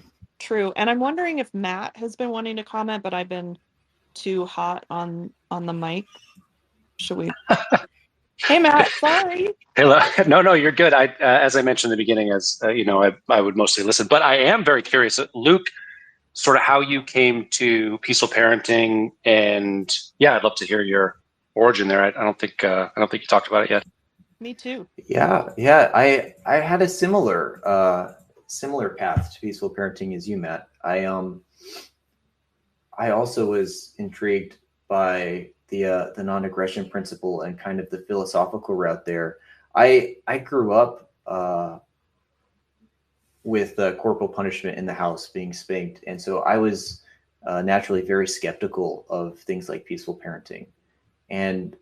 And I'm wondering if Matt has been wanting to comment, but I've been too hot on the mic. Should we? Hey, Matt, sorry. Hello. No, you're good. As I mentioned in the beginning, I would mostly listen, but I am very curious, Luke, sort of how you came to peaceful parenting, and yeah, I'd love to hear your origin there. I don't think you talked about it yet. Me too. Yeah. I had a similar path to peaceful parenting as you, Matt. I also was intrigued by the non-aggression principle and kind of the philosophical route there. I grew up with corporal punishment in the house, being spanked, and so I was naturally very skeptical of things like peaceful parenting. And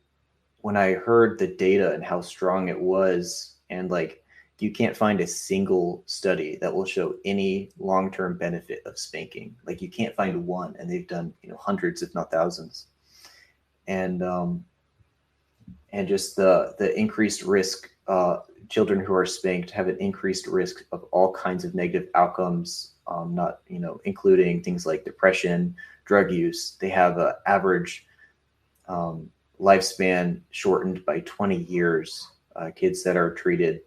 when I heard the data and how strong it was, and like you can't find a single study that will show any long-term benefit of spanking. Like you can't find one, and they've done hundreds, if not thousands. And just the increased risk, children who are spanked have an increased risk of all kinds of negative outcomes, not including things like depression, drug use. They have an average lifespan shortened by 20 years, kids that are treated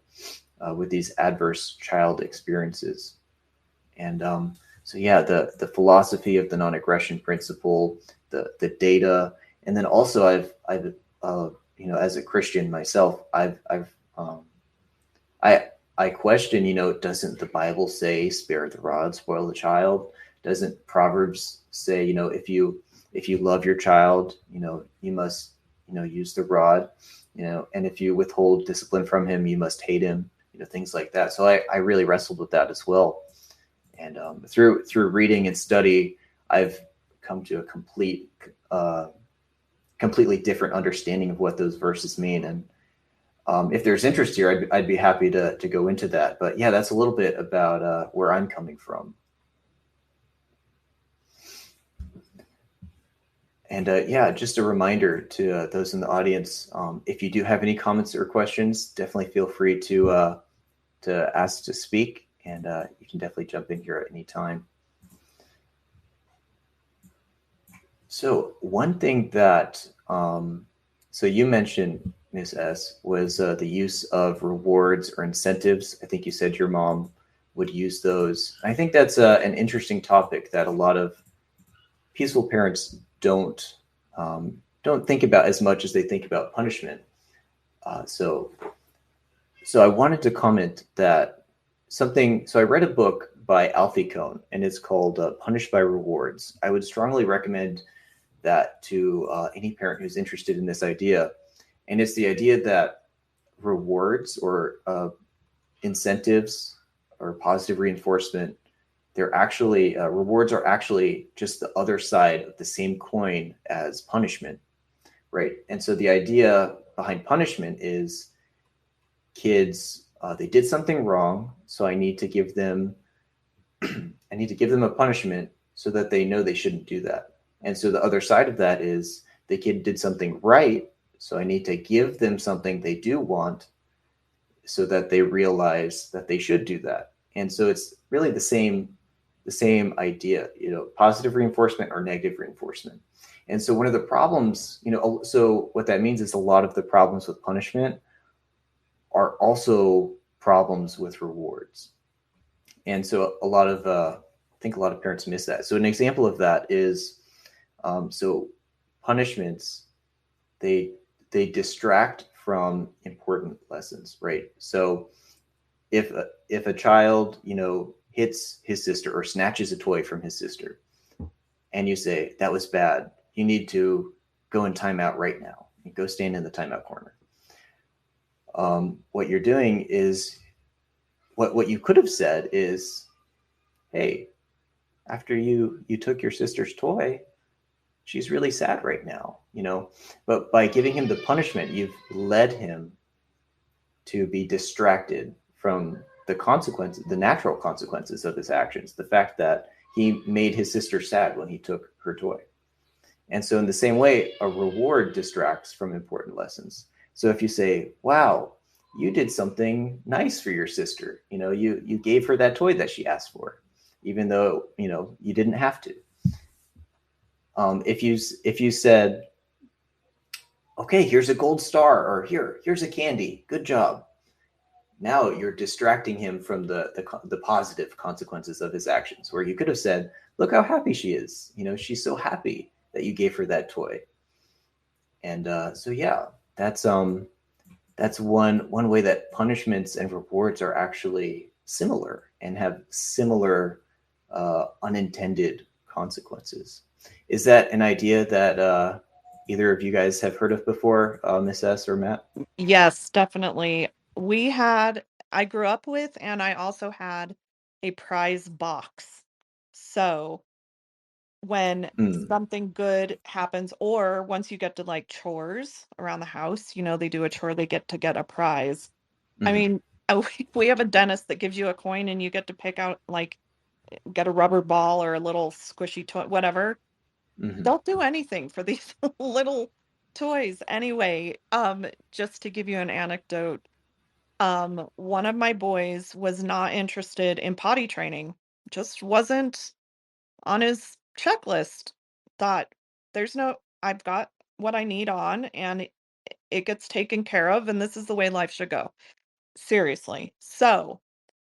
with these adverse child experiences. And so yeah, the philosophy of the non-aggression principle, the data, and then also I've as a Christian myself, I question, doesn't the Bible say spare the rod, spoil the child? Doesn't Proverbs say, if you love your child, you must, use the rod, and if you withhold discipline from him, you must hate him, things like that. So I really wrestled with that as well. And through reading and study, I've come to a completely different understanding of what those verses mean. And if there's interest here, I'd be happy to go into that. But yeah, that's a little bit about where I'm coming from. And yeah, just a reminder to those in the audience, if you do have any comments or questions, definitely feel free to ask to speak, and you can definitely jump in here at any time. So one thing that, so you mentioned, Ms. S, was the use of rewards or incentives. I think you said your mom would use those. I think that's an interesting topic that a lot of peaceful parents don't think about as much as they think about punishment. So I wanted to comment that something. So I read a book by Alfie Kohn, and it's called "Punished by Rewards." I would strongly recommend that to any parent who's interested in this idea. And it's the idea that rewards or incentives or positive reinforcement, they're actually rewards are actually just the other side of the same coin as punishment, right? And so the idea behind punishment is kids they did something wrong, so I need to give them a punishment so that they know they shouldn't do that. And so the other side of that is the kid did something right, so I need to give them something they do want so that they realize that they should do that. And so it's really the same idea, positive reinforcement or negative reinforcement. And so one of the problems, so what that means is a lot of the problems with punishment are also problems with rewards. And so I think a lot of parents miss that. So an example of that is, so punishments, they distract from important lessons, right? So if a child, hits his sister or snatches a toy from his sister, and you say that was bad, you need to go in timeout right now. You go stand in the timeout corner. What you're doing is what you could have said is, hey, after you took your sister's toy, she's really sad right now, but by giving him the punishment, you've led him to be distracted from the consequences, the natural consequences of his actions, the fact that he made his sister sad when he took her toy. And so in the same way, a reward distracts from important lessons. So if you say, wow, you did something nice for your sister, you gave her that toy that she asked for, even though, you didn't have to. If you said, okay, here's a gold star, or here's a candy, good job. Now you're distracting him from the positive consequences of his actions, where you could have said, look how happy she is. She's so happy that you gave her that toy. And so yeah, that's one way that punishments and rewards are actually similar and have similar unintended consequences. Is that an idea that either of you guys have heard of before, Miss S or Matt? Yes, definitely. I grew up with, and I also had a prize box. So when Mm, something good happens, or once you get to like chores around the house, they do a chore, they get to get a prize. I mm-hmm, mean, we have a dentist that gives you a coin and you get to pick out, like, get a rubber ball or a little squishy toy, whatever. mm-hmm, They'll do anything for these little toys anyway. Just to give you an anecdote, one of my boys was not interested in potty training, just wasn't on his checklist. Thought, there's no, I've got what I need on, and it gets taken care of, and this is the way life should go. Seriously. So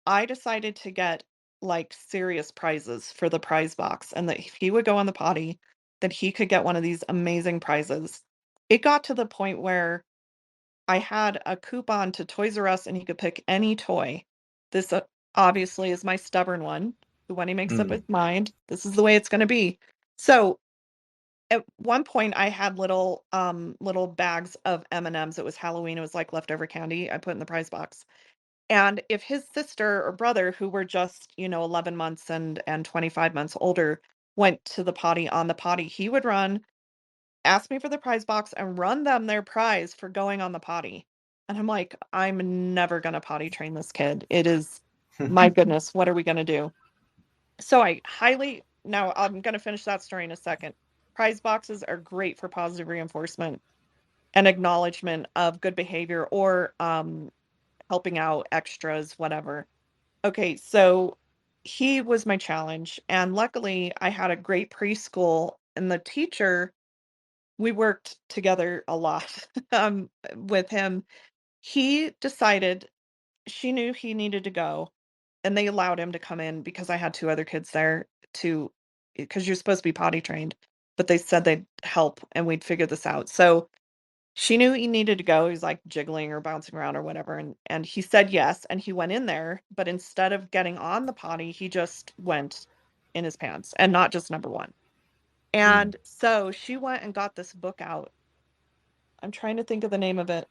I decided to get like serious prizes for the prize box, and that if he would go on the potty, that he could get one of these amazing prizes. It got to the point where I had a coupon to Toys R Us and he could pick any toy. This obviously is my stubborn one, who when he makes up his mm, mind, this is the way it's going to be. So at one point I had little bags of M&Ms. It was Halloween. It was like leftover candy I put in the prize box. And if his sister or brother, who were just, 11 months and 25 months older, went to the potty on the potty, he would run, ask me for the prize box, and run them their prize for going on the potty. And I'm like, I'm never going to potty train this kid. It is, my goodness, what are we going to do? So now I'm going to finish that story in a second. Prize boxes are great for positive reinforcement and acknowledgement of good behavior, or helping out extras, whatever. Okay, so he was my challenge, and luckily I had a great preschool, and the teacher, we worked together a lot with him. He decided, she knew he needed to go, and they allowed him to come in because I had two other kids there, to because you're supposed to be potty trained, but they said they'd help and we'd figure this out. So She knew he needed to go. He was like jiggling or bouncing around or whatever. And he said yes. And he went in there. But instead of getting on the potty, he just went in his pants, and not just number one. And so she went and got this book out. I'm trying to think of the name of it.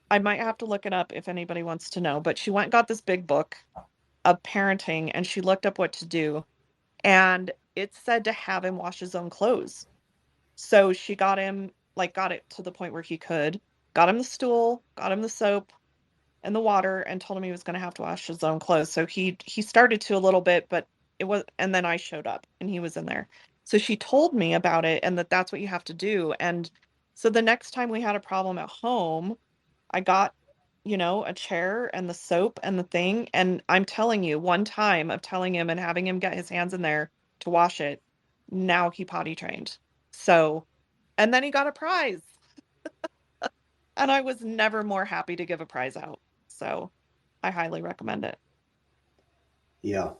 I might have to look it up if anybody wants to know. But she went and got this big book of parenting, and she looked up what to do. And it said to have him wash his own clothes. So she got him, like, got it to the point where he could, got him the stool, got him the soap and the water, and told him he was going to have to wash his own clothes. So he started to a little bit, but it was, and then I showed up and he was in there. So she told me about it and that that's what you have to do. And so the next time we had a problem at home, I got, a chair and the soap and the thing. And I'm telling you, one time of telling him and having him get his hands in there to wash it, now he potty trained. So, and then he got a prize. And I was never more happy to give a prize out. So I highly recommend it. Yeah.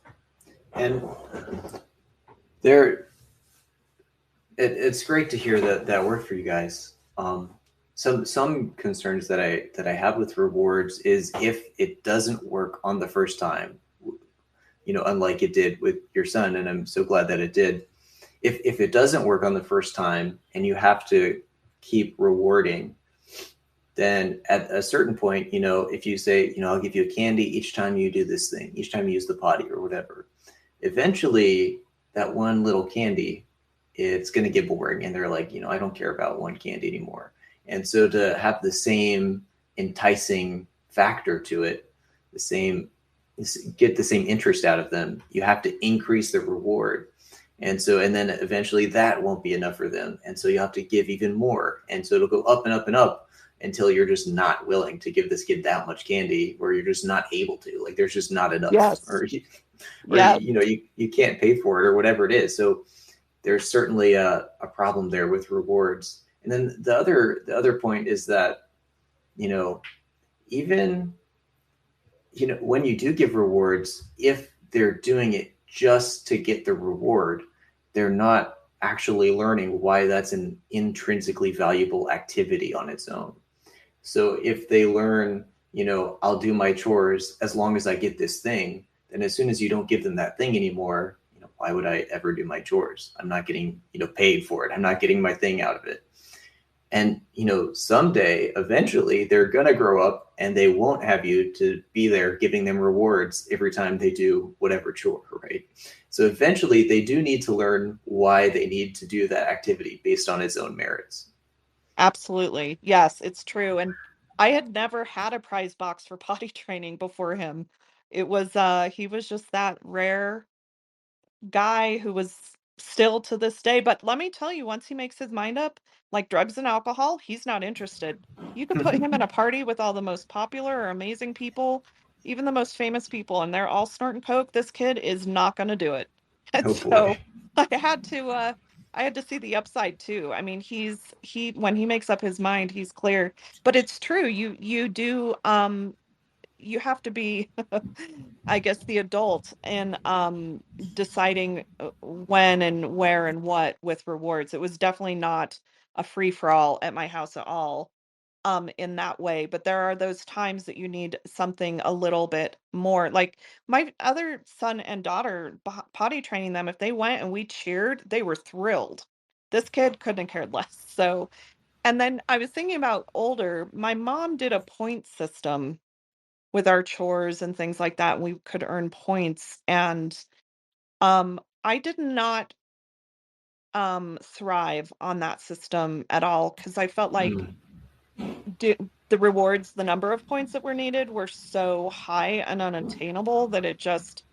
And there, it's great to hear that worked for you guys. Some concerns that I have with rewards is if it doesn't work on the first time, unlike it did with your son, and I'm so glad that it did. If it doesn't work on the first time and you have to keep rewarding, then at a certain point, if you say, I'll give you a candy each time you do this thing, each time you use the potty or whatever, eventually that one little candy, it's going to get boring. And they're like, I don't care about one candy anymore. And so to have the same enticing factor to it, get the same interest out of them, you have to increase the reward. And then eventually that won't be enough for them. And so you have to give even more. And so it'll go up and up and up until you're just not willing to give this kid that much candy, or you're just not able to. Like, there's just not enough. Yes. You can't pay for it or whatever it is. So there's certainly a problem there with rewards. And then the other point is that, even, when you do give rewards, if they're doing it just to get the reward, they're not actually learning why that's an intrinsically valuable activity on its own. So if they learn, I'll do my chores as long as I get this thing, then as soon as you don't give them that thing anymore, why would I ever do my chores? I'm not getting, paid for it. I'm not getting my thing out of it. And, someday, eventually, they're going to grow up and they won't have you to be there giving them rewards every time they do whatever chore, right? So eventually, they do need to learn why they need to do that activity based on its own merits. Absolutely. Yes, it's true. And I had never had a prize box for potty training before him. It was, he was just that rare guy who was still to this day. But let me tell you, once he makes his mind up, like drugs and alcohol, he's not interested. You can put him in a party with all the most popular or amazing people, even the most famous people, and they're all snorting coke. This kid is not going to do it. And Oh so boy. I had to see the upside too. I mean, when he makes up his mind, he's clear. But it's true. You do you have to be I guess the adult in deciding when and where and what with rewards. It was definitely not a free for all at my house at all in that way, but there are those times that you need something a little bit more. Like my other son and daughter, potty training them, if they went and we cheered, they were thrilled. This kid couldn't have cared less. So, and then I was thinking about older, my mom did a point system with our chores and things like that. We could earn points. And I did not thrive on that system at all, because I felt like the rewards, the number of points that were needed were so high and unattainable that it just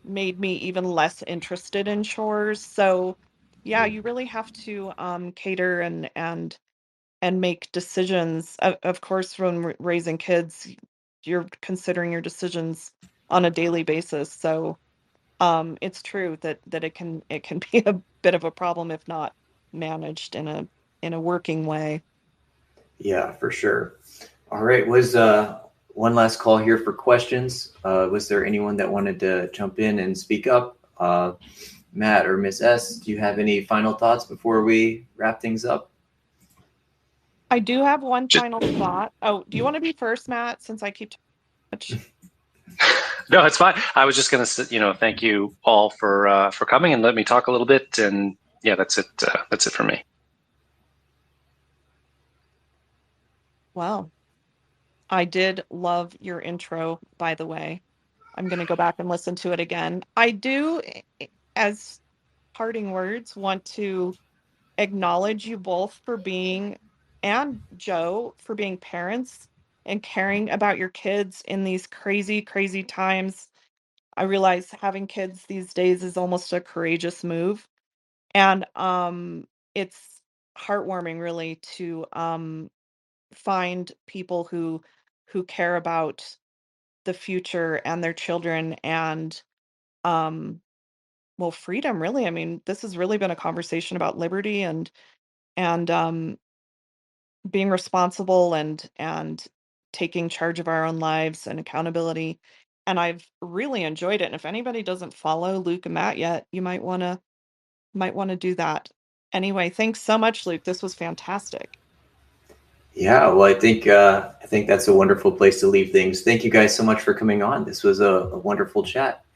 made me even less interested in chores. So yeah, you really have to cater and make decisions. Of course, when raising kids, you're considering your decisions on a daily basis. So it's true that it can be a bit of a problem if not managed in a working way. Yeah, for sure. All right. Was one last call here for questions. Was there anyone that wanted to jump in and speak up? Matt or Miss S, do you have any final thoughts before we wrap things up? I do have one final thought. Oh, do you want to be first, Matt, since I keep talking? No, it's fine. I was just going to, thank you all for coming and let me talk a little bit. And yeah, that's it. That's it for me. Well, I did love your intro, by the way. I'm going to go back and listen to it again. I do, as parting words, want to acknowledge you both for being, and Joe, for being parents and caring about your kids in these crazy, crazy times. I realize having kids these days is almost a courageous move. And it's heartwarming really to find people who care about the future and their children and um well, freedom, really. I mean, this has really been a conversation about liberty and being responsible and taking charge of our own lives and accountability. And I've really enjoyed it. And if anybody doesn't follow Luke and Matt yet, you might want to do that. Anyway, thanks so much, Luke. This was fantastic. Yeah, well, I think that's a wonderful place to leave things. Thank you guys so much for coming on. This was a wonderful chat.